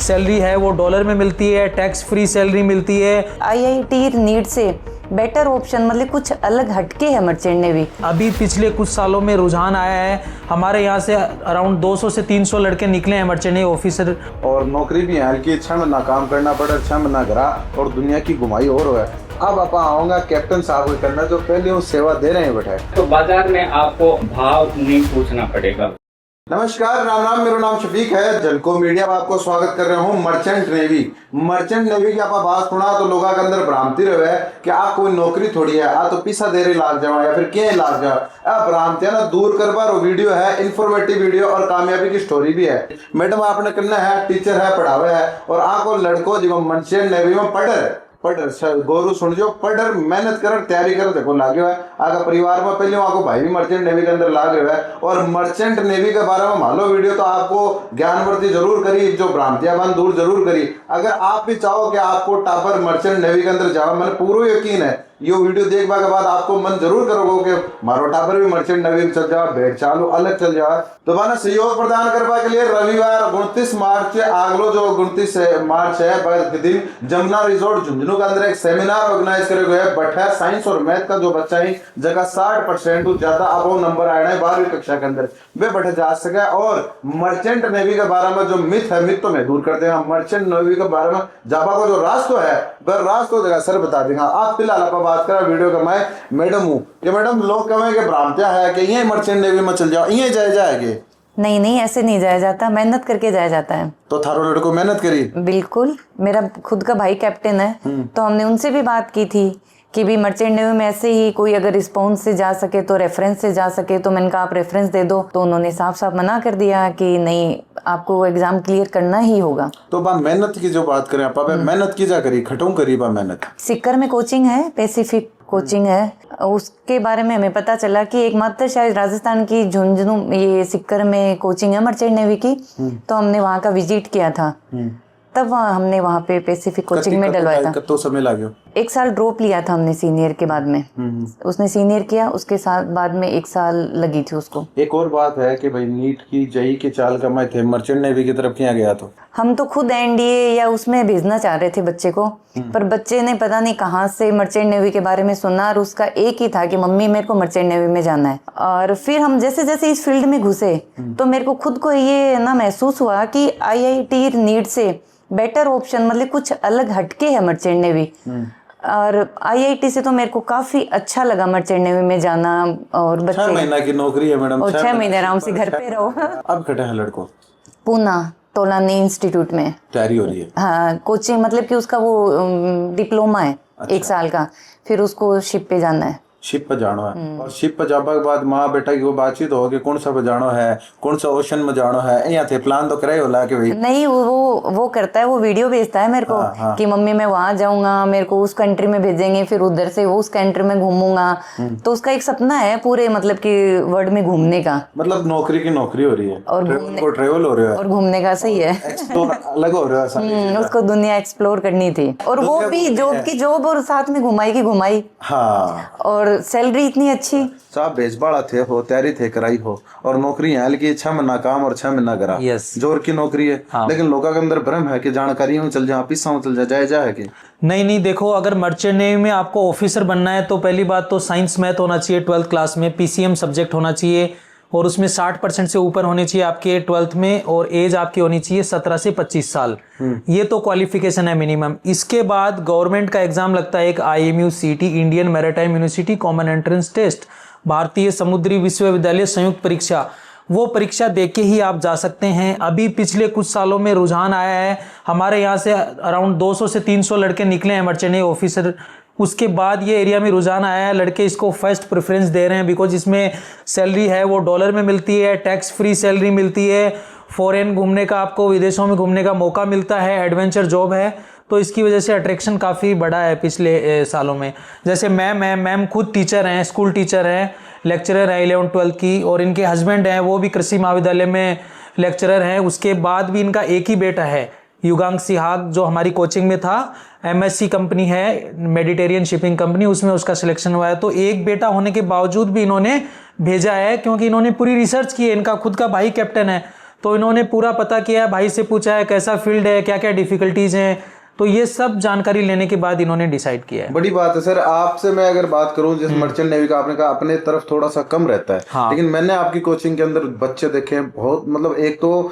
Salary है वो dollar में मिलती है, टैक्स फ्री सैलरी मिलती है। IIT नीट से बेटर ऑप्शन मतलब कुछ अलग हटके है मर्चेंट नेवी। अभी पिछले कुछ सालों में रुझान आया है, हमारे यहाँ से अराउंड 200 से 300 लड़के निकले हैं मर्चेंट नेवी ऑफिसर। और नौकरी भी है हल्की, 6 महीना काम करना पड़ा, 6 महीना घरा और दुनिया की घुमाई और है। अब आप आऊंगा कैप्टन साहब को करना जो पहले वो सेवा दे रहे हैं बैठे, तो बाजार में आपको भाव नहीं पूछना पड़ेगा। नमस्कार, राम राम, मेरा नाम शफीक है। जलको मीडिया में आपको स्वागत कर रहा हूँ। मर्चेंट नेवी की आप बात सुना तो लोगों के अंदर भ्रांति रहे कि आप कोई नौकरी थोड़ी है, आ तो पैसा दे रहे लाग जाओ या फिर क्या लाग जाओ। अब भ्रांतियां ना दूर कर बार वीडियो है, इन्फॉर्मेटिव वीडियो और कामयाबी की स्टोरी भी है। मैडम आपने करना है, टीचर है, पढ़ावे है और आपको लड़को जो मर्चेंट नेवी में पढ़र गोरू सुन जो पढ़र मेहनत कर तैयारी कर देखो लागे हुआ है। आगे परिवार में पहले आपको भाई भी मर्चेंट नेवी के अंदर लागे हुआ है और मर्चेंट नेवी के बारे में मालो वीडियो तो आपको ज्ञानवर्ती जरूर करी, जो भ्रांतियां बंद दूर जरूर करी। अगर आप भी चाहो कि आपको टापर मर्चेंट नेवी के अंदर जाओ, मैंने पूरा यकीन है ये वीडियो देखने के बाद आपको मन जरूर करोगे कि मारो टापर भी मर्चेंट नेवी में चल जाओ, भेड़ चालू अलग चल जाओ। तो माना सहयोग प्रदान करने के लिए रविवार 29 मार्च आगलो जो 29 मार्च है दिन जमुना रिजोर्ट झुंझुनू के अंदर एक सेमिनार ऑर्गेनाइज करे हुए है। बट साइंस और मैथ का जो बच्चा है जगह 60% ज्यादा अबव नंबर आए हैं 12वीं कक्षा के अंदर वे बैठे जा सके। और मर्चेंट नेवी के बारे में जो मिथ है, मिथ तो मैं दूर कर देगा। मर्चेंट नेवी के बारे में जाबा को जो रास्ता है वह रास्ता जगह सर बता देगा। आप फिलहाल आप बात करा वीडियो का मैं मैडम हूँ कि मैडम लोग कहें कि भ्रांतियां है कि यही मर्चेंट नेवी में चल जाओ, यही जाए जाएगी। नहीं, ऐसे नहीं जाया जाता, मेहनत करके जाया जाता है। तो थारो लड़को मेहनत करी? बिल्कुल, मेरा खुद का भाई कैप्टन है तो हमने उनसे भी बात की थी कि भी मर्चेंट नेवी में ऐसे ही कोई अगर रिस्पॉन्स से जा सके तो रेफरेंस से जा सके, तो मैंने कहा आप रेफरेंस दे दो, तो उन्होंने साफ साफ मना कर दिया कि नहीं आपको एग्जाम क्लियर करना ही होगा। तो बा मेहनत की जो बात करें आप मेहनत की जा करी खटों करी बा मेहनत सिक्कर में कोचिंग है, पैसिफिक कोचिंग है, उसके बारे में हमें पता चला कि एकमात्र शायद राजस्थान की झुंझुनू ये सिक्कर में कोचिंग है मर्चेंट नेवी की। तो हमने वहाँ का विजिट किया था, तब हमने वहाँ पे पैसिफिक कोचिंग में डलवाया था। कितना समय लगा? 1 साल ड्रॉप लिया था हमने सीनियर के बाद में। उसने सीनियर किया, उसके साथ बाद में 1 साल लगी थी उसको। एक और बात है कि भाई नीट की जेईई के चाल कमाए थे, मर्चेंट नेवी की तरफ क्या गया? तो हम तो खुद एनडीए या उसमें भेजना चाह रहे थे बच्चे को, पर बच्चे ने पता नहीं कहाँ से मर्चेंट नेवी के बारे में सुना और उसका एक ही था कि मम्मी मेरे को मर्चेंट नेवी में जाना है। और फिर हम जैसे जैसे इस फील्ड में घुसे तो मेरे को खुद को ये ना महसूस हुआ कि IIT नीट से बेटर ऑप्शन मतलब कुछ अलग हटके है मर्चेंट नेवी। और IIT से तो मेरे को काफी अच्छा लगा मर्चेंट नेवी में जाना। और बच्चे 6 महीना की नौकरी है मैडम, और 6 महीने आराम से घर पे रहो। अब खटे हैं लड़को पूना तोलानी इंस्टीट्यूट में तैयारी हो रही है। हाँ, कोचिंग मतलब कि उसका वो डिप्लोमा है। अच्छा। 1 साल का, फिर उसको शिप पे जाना है। शिप पर जानो है और शिप पर जाने के बाद माँ बेटा की वो बातचीत हो कि कौन सा पर जानो है, कौन सा ओशन में जानो है, यहाँ थे प्लान तो करे होला कि भाई नहीं, वो करता है, वो वीडियो भेजता है मेरे को। हाँ। कि मम्मी मैं वहां जाऊंगा, मेरे को उस कंट्री में भेजेंगे, फिर उधर से वो उस कंट्री में घूमूंगा। तो उसका एक सपना है पूरे मतलब कि वर्ल्ड में घूमने का। मतलब नौकरी की नौकरी हो रही है और ट्रेवल हो रहा है और घूमने का। सही है, एक्सप्लोर अलग हो रहा है। उसको दुनिया एक्सप्लोर करनी थी और वो भी जॉब की जॉब और साथ में घुमाई। हाँ, और सैलरी इतनी अच्छी। साहब बेजबाड़ा थे हो, तैयारी थे कराई हो और नौकरी है हल्की, 6 महीना काम और 6 महीना करा। जोर की नौकरी है। हाँ। लेकिन लोगों के अंदर भ्रम है कि जानकारी में चल जा, पिस्सा में चल जा, जाए कि नहीं, देखो अगर मर्चेंट नेवी में आपको ऑफिसर बनना है तो पहली बात तो साइंस मैथ होना चाहिए 12th क्लास में, PCM सब्जेक्ट होना चाहिए और उसमें 60% से ऊपर होने चाहिए आपके 12th में, और एज आपकी होनी चाहिए 17 से 25 साल। ये तो क्वालिफिकेशन है मिनिमम। इसके बाद गवर्नमेंट का एग्जाम लगता है एक IMU CT, Indian maritime university common entrance test, भारतीय समुद्री विश्वविद्यालय संयुक्त परीक्षा। वो परीक्षा दे के ही आप जा सकते हैं। अभी पिछले कुछ सालों में रुझान आया है, हमारे यहाँ से अराउंड 200 से 300 लड़के निकले हैं मर्चेंट नेवी ऑफिसर। उसके बाद ये एरिया में रुझान आया है, लड़के इसको फर्स्ट प्रेफरेंस दे रहे हैं बिकॉज इसमें सैलरी है वो डॉलर में मिलती है, टैक्स फ्री सैलरी मिलती है, फॉरेन घूमने का आपको विदेशों में घूमने का मौका मिलता है, एडवेंचर जॉब है। तो इसकी वजह से अट्रैक्शन काफ़ी बढ़ा है पिछले सालों में। जैसे मैम खुद टीचर हैं, स्कूल टीचर हैं, लेक्चरर हैं 11th 12th की, और इनके हस्बैंड हैं वो भी कृषि महाविद्यालय में लेक्चरर हैं। उसके बाद भी इनका एक ही बेटा है युगांग सिहाग जो हमारी कोचिंग में था, MSC कंपनी है मेडिटेरियन शिपिंग कंपनी, उसमें उसका सिलेक्शन हुआ है। तो एक बेटा होने के बावजूद भी इन्होंने भेजा है क्योंकि इन्होंने पूरी रिसर्च की है, इनका खुद का भाई कैप्टन है। तो इन्होंने पूरा पता किया है, भाई से पूछा है कैसा फील्ड है, क्या क्या डिफिकल्टीज़ हैं, तो ये सब जानकारी लेने के बाद इन्होंने डिसाइड किया है। बड़ी बात है सर। आपसे मैं अगर बात करूं, जैसे मर्चेंट नेवी का आपने कहा अपने तरफ थोड़ा सा कम रहता है, हाँ। लेकिन मैंने आपकी कोचिंग के अंदर बच्चे देखे हैं बहुत, मतलब एक तो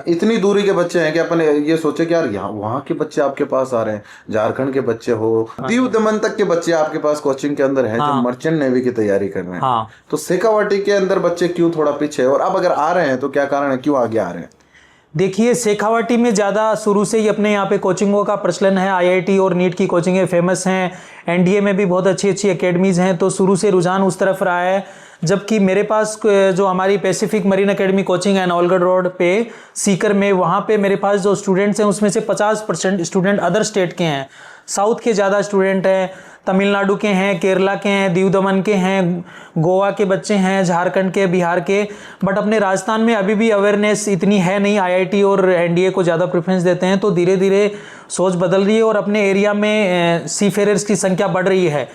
इतनी दूरी के बच्चे हैं कि अपने ये सोचे कि यार यहाँ वहाँ के बच्चे आपके पास आ रहे हैं, झारखंड के बच्चे हो, दीव दमन तक के बच्चे आपके पास कोचिंग के अंदर हैं जो मर्चेंट नेवी की तैयारी कर रहे हैं। हाँ। तो शेखावाटी के अंदर बच्चे क्यों थोड़ा पीछे है, और अब अगर आ रहे हैं तो क्या कारण है, क्यों आगे आ रहे हैं? देखिए, शेखावाटी में ज़्यादा शुरू से ही अपने यहाँ पे कोचिंगों का प्रचलन है। आईआईटी और नीट की कोचिंगें फेमस हैं, एनडीए में भी बहुत अच्छी अच्छी एकेडमीज़ हैं, तो शुरू से रुझान उस तरफ रहा है। जबकि मेरे पास जो हमारी पैसिफिक मरीन एकेडमी कोचिंग है नौलगढ़ रोड पे सीकर में, वहाँ पे मेरे पास जो स्टूडेंट्स हैं उसमें से 50% स्टूडेंट अदर स्टेट के हैं, साउथ के ज़्यादा स्टूडेंट हैं, तमिलनाडु के हैं, केरला के हैं, दीव दमन के हैं, गोवा के बच्चे हैं, झारखंड के, बिहार के। बट अपने राजस्थान में अभी भी अवेयरनेस इतनी है नहीं, आईआईटी और एनडीए को ज़्यादा प्रेफरेंस देते हैं, तो धीरे धीरे सोच बदल रही है और अपने एरिया में सी फेयरर्स की संख्या बढ़ रही है।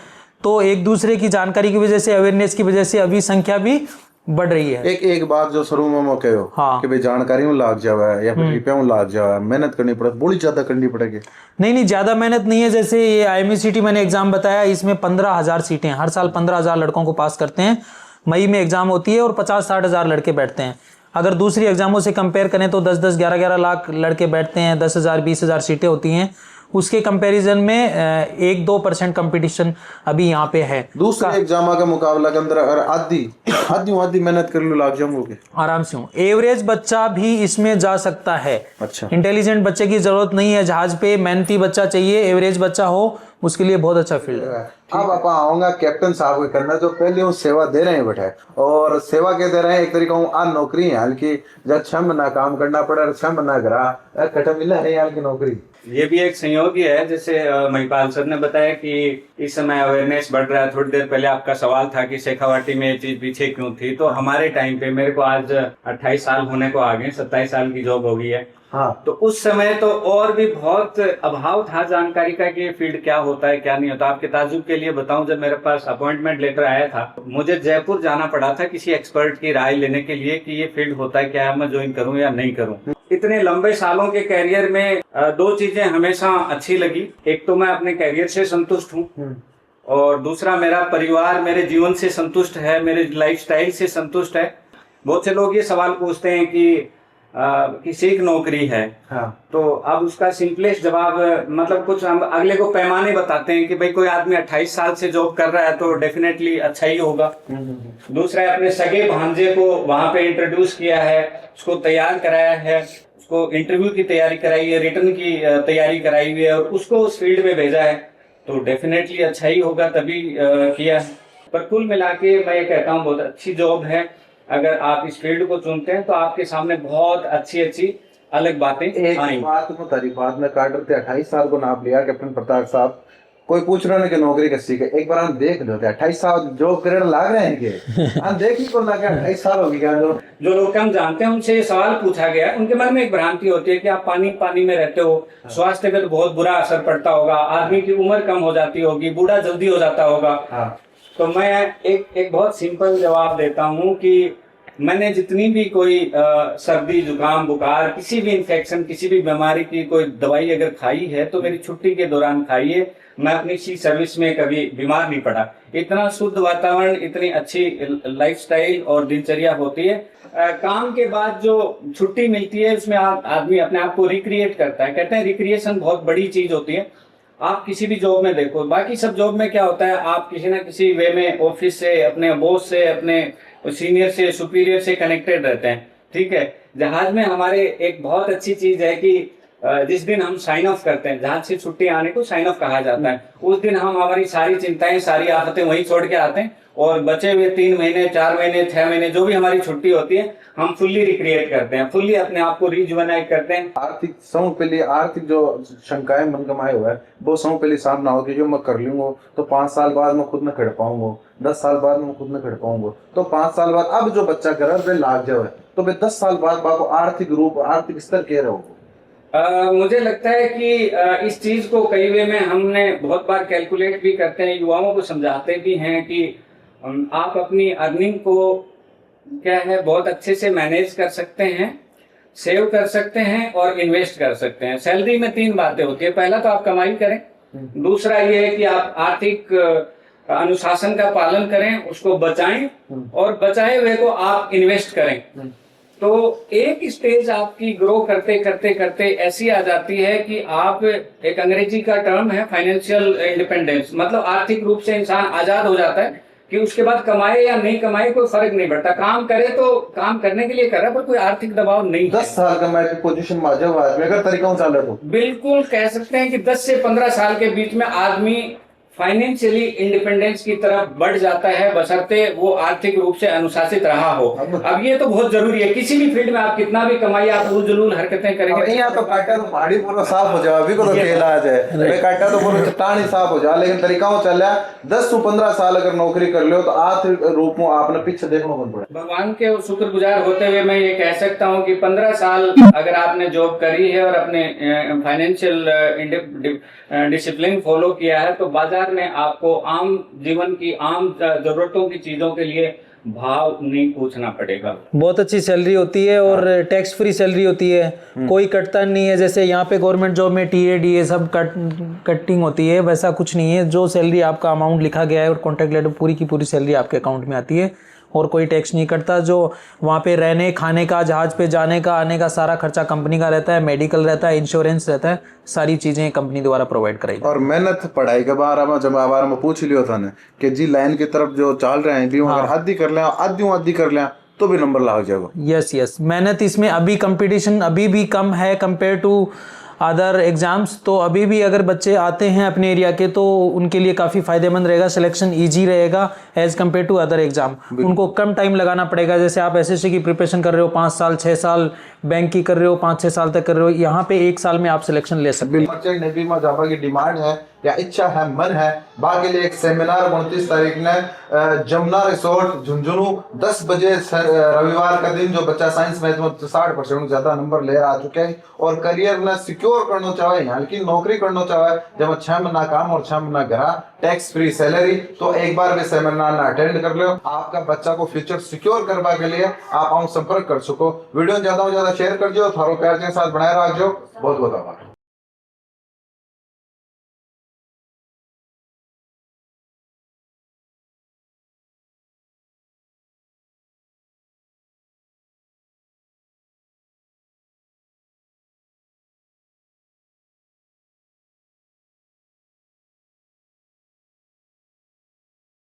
तो एक दूसरे की जानकारी की वजह से, अवेयरनेस की वजह से अभी संख्या भी बढ़ रही है। एक बात जो शुरू में कहो हाँ। कि भाई जानकारी में लाग जावा है या फिर रुपया में लाग जावा है, मेहनत करनी पड़े, बड़ी ज्यादा करनी पड़ेगी। नहीं, ज़्यादा मेहनत नहीं है। जैसे ये IMECT मैंने एग्जाम बताया, इसमें 15,000 सीटें, हर साल 15,000 लड़कों को पास करते हैं। मई में एग्जाम होती है और 50-60 हज़ार लड़के बैठते हैं। अगर दूसरी एग्जामों से कंपेयर करें तो 10-10, 11-11 लाख लड़के बैठते हैं, 10,000, 20,000 सीटें होती हैं। उसके कंपैरिजन में 1-2% कंपटीशन अभी यहाँ पे है। दूसरे एग्जाम का मुकाबला के अंदर अगर आधी मेहनत कर लो लाग जाऊंगे आराम से हूँ। एवरेज बच्चा भी इसमें जा सकता है। अच्छा, इंटेलिजेंट बच्चे की जरूरत नहीं है जहाज पे, मेहनती बच्चा चाहिए, एवरेज बच्चा हो उसके लिए बहुत अच्छा फील्ड है। अब आप आऊंगा कैप्टन साहब के करना जो पहले वो सेवा दे रहे हैं बेटा, और सेवा के दे रहे हैं एक तरीका आ नौकरी है हल्की, जब 6 महीना काम करना पड़ा और 6 महीना करा कटा मिला है यार की नौकरी। ये भी एक संयोग ही है। जैसे महिपाल सर ने बताया कि इस समय अवेयरनेस बढ़ रहा है। थोड़ी देर पहले आपका सवाल था कि शेखावाटी में ये चीज पीछे क्यों थी, तो हमारे टाइम पे, मेरे को आज 28 साल होने को आ गए, 27 साल की जॉब हो गई है। हाँ। तो उस समय तो और भी बहुत अभाव था जानकारी का कि ये फील्ड क्या होता है क्या नहीं होता। आपके ताजुब के लिए बताऊं, जब मेरे पास अपॉइंटमेंट लेटर आया था, मुझे जयपुर जाना पड़ा था किसी एक्सपर्ट की राय लेने के लिए कि ये फील्ड होता है क्या है, मैं ज्वाइन करूं या नहीं करूं। इतने लंबे सालों के कैरियर में 2 चीजें हमेशा अच्छी लगी। एक तो मैं अपने कैरियर से संतुष्ट हूँ, और दूसरा मेरा परिवार मेरे जीवन से संतुष्ट है, मेरे लाइफस्टाइल से संतुष्ट है। बहुत से लोग ये सवाल पूछते हैं कि किसी एक नौकरी है। हाँ। तो अब उसका सिंपलेस्ट जवाब, मतलब कुछ हम अगले को पैमाने बताते हैं कि भाई कोई आदमी 28 साल से जॉब कर रहा है तो डेफिनेटली अच्छा ही होगा। दूसरा, अपने सगे भांजे को वहां पे इंट्रोड्यूस किया है, उसको तैयार कराया है, उसको इंटरव्यू की तैयारी कराई है, रिटर्न की तैयारी कराई हुई है, और उसको उस फील्ड में भेजा है, तो डेफिनेटली अच्छा ही होगा, तभी किया है। पर कुल मिला के मैं ये कहता हूँ बहुत अच्छी जॉब है। अगर आप इस फील्ड को चुनते हैं तो आपके सामने बहुत अच्छी अच्छी अलग बातें आएंगी। बात में तारी बात में काट रहे थे, 28 साल को नाप लिया कैप्टन प्रताप साहब, कोई पूछ रहा है कि नौकरी कैसी है, एक बार हम देख लेते 28 साल जॉब करने लाग रहे हैं कि हम देख ही को ना क्या 28 साल हो गया। जो लोग हम जानते हैं उनसे ये सवाल पूछा गया, उनके मन में एक भ्रांति होती है कि आप पानी में रहते हो, स्वास्थ्य पे तो बहुत बुरा असर पड़ता होगा, आदमी की उम्र कम हो जाती होगी, बूढ़ा जल्दी हो जाता होगा। तो मैं एक बहुत सिंपल जवाब देता हूँ कि मैंने जितनी भी कोई सर्दी जुकाम बुखार, किसी भी इन्फेक्शन, किसी भी बीमारी की कोई दवाई अगर खाई है तो मेरी छुट्टी के दौरान खाई है। मैं अपनी सी सर्विस में कभी बीमार नहीं पड़ा। इतना शुद्ध वातावरण, इतनी अच्छी लाइफस्टाइल और दिनचर्या होती है। काम के बाद जो छुट्टी मिलती है उसमें आदमी अपने आप को रिक्रिएट करता है। कहते हैं रिक्रिएशन बहुत बड़ी चीज होती है। आप किसी भी जॉब में देखो, बाकी सब जॉब में क्या होता है, आप किसी ना किसी वे में ऑफिस से, अपने बॉस से, अपने सीनियर से, सुपीरियर से कनेक्टेड रहते हैं, ठीक है। जहाज में हमारे एक बहुत अच्छी चीज है कि जिस दिन हम साइन ऑफ करते हैं, जहाज से छुट्टी आने को साइन ऑफ कहा जाता है, उस दिन हम हमारी सारी चिंताएं, सारी आफतें वहीं छोड़ के आते हैं, और बचे हुए 3 महीने, 4 महीने, 6 महीने जो भी हमारी छुट्टी होती है, हम फुल्ली रिक्रिएट करते हैं, फुल्ली अपने आप को रिजुवेनाइट करते हैं। आर्थिक आर्थिक जो शंकाएं मन कमाए हुआ है वो सौ पहले सामना हो कि जो मैं कर लूंगा तो 5 साल बाद मैं खुद न खड़ पाऊंगा, 10 साल बाद मैं खुद न खड़ पाऊंगा, तो 5 साल बाद अब जो बच्चा कर रहा है लाग जाए तो वे 10 साल बाद बाको आर्थिक स्तर कह रहे हो। मुझे लगता है कि इस चीज को कई वे में हमने बहुत बार कैलकुलेट भी करते हैं, युवाओं को समझाते भी हैं कि आप अपनी अर्निंग को क्या है बहुत अच्छे से मैनेज कर सकते हैं सेव कर सकते हैं और इन्वेस्ट कर सकते हैं। सैलरी में 3 बातें होती है। पहला तो आप कमाई करें, दूसरा ये है कि आप आर्थिक अनुशासन का पालन करें, उसको बचाएं और बचाए हुए को आप इन्वेस्ट करें। तो एक स्टेज आपकी ग्रो करते करते करते ऐसी आ जाती है कि आप, एक अंग्रेजी का टर्म है फाइनेंशियल इंडिपेंडेंस, मतलब आर्थिक रूप से इंसान आजाद हो जाता है कि उसके बाद कमाए या नहीं कमाए कोई फर्क नहीं पड़ता। काम करे तो काम करने के लिए कर रहा है, पर कोई आर्थिक दबाव नहीं है। 10 साल का मैं पोजीशन में आ जाऊँ आदमी अगर तरीका चल रहा तो बिल्कुल कह सकते हैं कि 10 से 15 साल के बीच में आदमी फाइनेंशियली इंडिपेंडेंस की तरफ बढ़ जाता है, बशर्ते वो आर्थिक रूप से अनुशासित रहा हो। अब ये तो बहुत जरूरी है, किसी भी फील्ड में आप कितना भी कमाइए, आप उलझुल हरकतें करेंगे। यहाँ तो काटा तो पहाड़ी पूरा साफ हो जाए, अभी को तो खेला आ जाए, काटा तो पूरा चट्टान ही साफ हो जाए, लेकिन तरीका चल रहा 10 से 15 साल अगर नौकरी कर लो तो आर्थिक रूप में आपने पीछे देखना पड़ पड़े। भगवान के शुक्रगुजार होते हुए मैं ये कह सकता हूँ कि 15 साल अगर आपने जॉब करी है और अपने फाइनेंशियल डिसिप्लिन फॉलो किया है तो बाजार में आपको आम जीवन की आम जरूरतों की चीजों के लिए भाव नहीं पूछना पड़ेगा। बहुत अच्छी सैलरी होती है और टैक्स फ्री सैलरी होती है, कोई कटता नहीं है। जैसे यहाँ पे गवर्नमेंट जॉब में टीए डीए सब कटिंग होती है, वैसा कुछ नहीं है। जो सैलरी आपका अमाउंट लिखा गया है और कॉन्ट्रैक्ट लेटर पूरी की पूरी सैलरी आपके अकाउंट में आती है और कोई टैक्स नहीं कटता। जो वहाँ पे रहने खाने का, जहाज पे जाने का आने का सारा खर्चा कंपनी का रहता है, मेडिकल रहता है, इंश्योरेंस रहता है, सारी चीज़ें कंपनी द्वारा प्रोवाइड कराई। और मेहनत पढ़ाई के बारे में जब बारे में पूछ लियो था ने कि जी लाइन की तरफ जो चल रहे हैं भी अगर आधी कर लें आधी कर लें तो भी नंबर लग जाएगा। यस मेहनत इसमें अभी कंपटीशन अभी भी कम है कंपेयर टू अदर एग्जाम्स। तो अभी भी अगर बच्चे आते हैं अपने एरिया के तो उनके लिए काफ़ी फायदेमंद रहेगा, सिलेक्शन इजी रहेगा as compare to other exam. उनको कम टाइम लगाना पड़ेगा। जैसे आप एसएससी की प्रिपरेशन कर रहे हो 5 साल 6 साल, बैंक की कर रहे हो 5-6 साल तक कर रहे हो, यहाँ पे 1 साल में आप सिलेक्शन ले सकते हैं। मर्चेंट नेवी में जाने की डिमांड है या इच्छा है, मन है, बाकी लिए एक सेमिनार 29 तारीख ने जमुना रिसोर्ट झुंझुनू 10 बजे रविवार का दिन, जो बच्चा साइंस मैथ में 60% ज्यादा नंबर ले आ चुके हैं और करियर में सिक्योर करना चाहे, हल्की नौकरी करना चाहे, जब 6 महीना काम और 6 महीना घर, टैक्स फ्री सैलरी, तो एक बार भी सेमिनार ना अटेंड कर लो। आपका बच्चा को फ्यूचर सिक्योर करवा के लिए आप संपर्क कर सको। वीडियो ज्यादा से ज्यादा शेयर कर दो, थारो प्यार के साथ बनाए रखो। बहुत बहुत आभार।